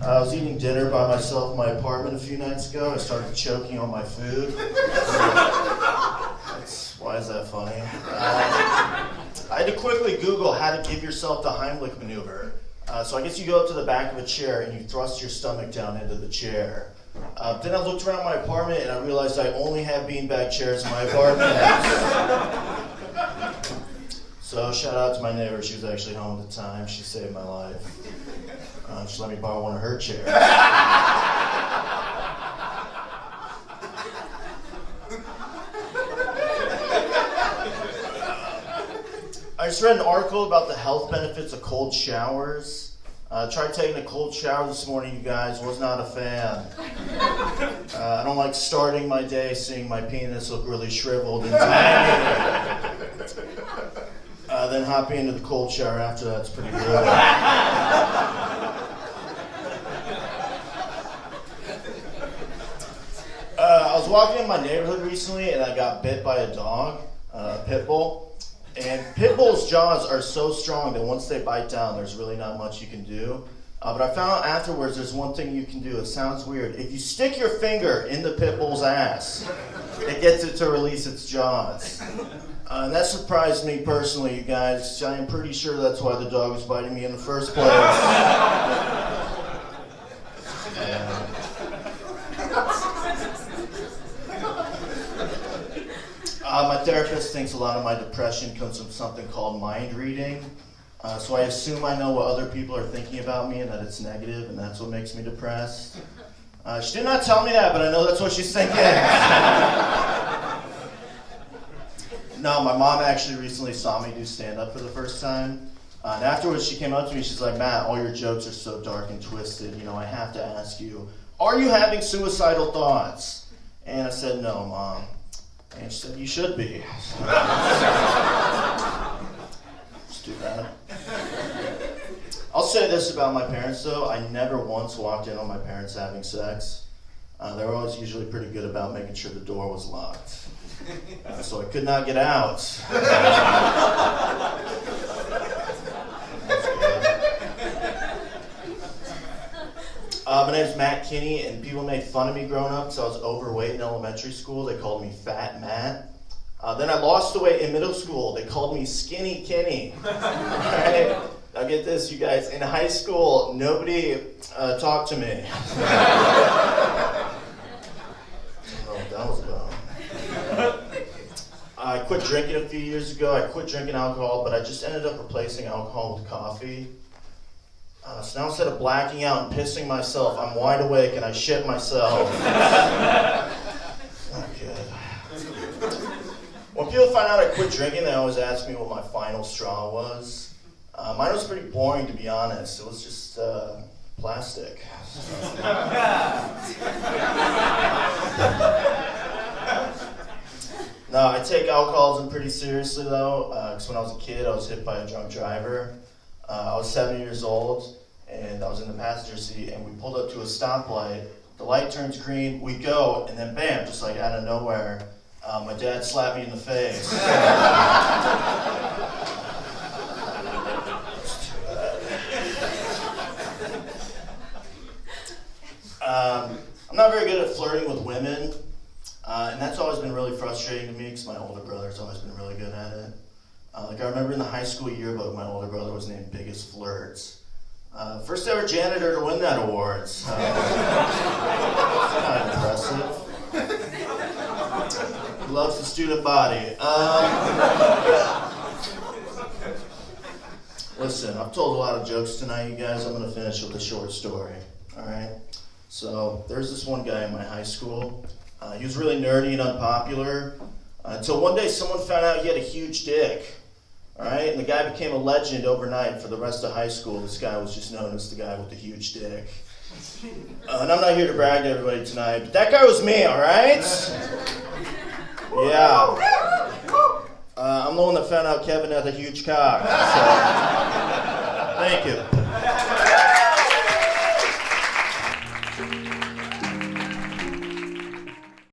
I was eating dinner by myself in my apartment a few nights ago. I started choking on my food. Why is that funny? I had to quickly Google how to give yourself the Heimlich maneuver. So I guess you go up to the back of a chair and you thrust your stomach down into the chair. Then I looked around my apartment and I realized I only have beanbag chairs in my apartment. So shout out to my neighbor. She was actually home at the time. She saved my life. She let me borrow one of her chairs. I just read an article about the health benefits of cold showers. Tried taking a cold shower this morning, you guys. Was not a fan. I don't like starting my day seeing my penis look really shriveled and tiny. Then hopping into the cold shower after that's pretty good. I was walking in my neighborhood recently and I got bit by a dog, a pit bull. And pit bulls' jaws are so strong that once they bite down, there's really not much you can do. But I found out afterwards there's one thing you can do. It sounds weird. If you stick your finger in the pit bull's ass, it gets it to release its jaws. And that surprised me personally, you guys. I am pretty sure that's why the dog was biting me in the first place. My therapist thinks a lot of my depression comes from something called mind reading. So I assume I know what other people are thinking about me and that it's negative, and that's what makes me depressed. She did not tell me that, but I know that's what she's thinking. No, my mom actually recently saw me do stand-up for the first time. And afterwards she came up to me, she's like, Matt, all your jokes are so dark and twisted. You know, I have to ask you, are you having suicidal thoughts? And I said, no, Mom. And she said, you should be. Just do that. I'll say this about my parents, though. I never once walked in on my parents having sex. They were always usually pretty good about making sure the door was locked. So I could not get out. My name's Matt Kinney, and people made fun of me growing up because I was overweight in elementary school. They called me Fat Matt. Then I lost the weight in middle school. They called me Skinny Kinney. Right? Now get this, you guys. In high school, nobody talked to me. That was dumb. I quit drinking a few years ago. I quit drinking alcohol, but I just ended up replacing alcohol with coffee. So now instead of blacking out and pissing myself, I'm wide awake and I shit myself. Not good. When people find out I quit drinking, they always ask me what my final straw was. Mine was pretty boring, to be honest. It was just plastic. No, I take alcoholism pretty seriously, though, because when I was a kid, I was hit by a drunk driver. I was 7 years old, and I was in the passenger seat, and we pulled up to a stoplight. The light turns green, we go, and then bam, just like out of nowhere, my dad slapped me in the face. I'm not very good at flirting with women, and that's always been really frustrating to me because my older brother's always been really good at it. Like I remember in the high school yearbook, my older brother was named Biggest Flirts. First ever janitor to win that award. It's kind of impressive. He loves the student body. Listen, I've told a lot of jokes tonight, you guys. I'm going to finish with a short story. All right? So there's this one guy in my high school. He was really nerdy and unpopular until one day someone found out he had a huge dick. All right, and the guy became a legend overnight for the rest of high school. This guy was just known as the guy with the huge dick. And I'm not here to brag to everybody tonight, but that guy was me, all right? Yeah. I'm the one that found out Kevin had a huge cock. So, thank you.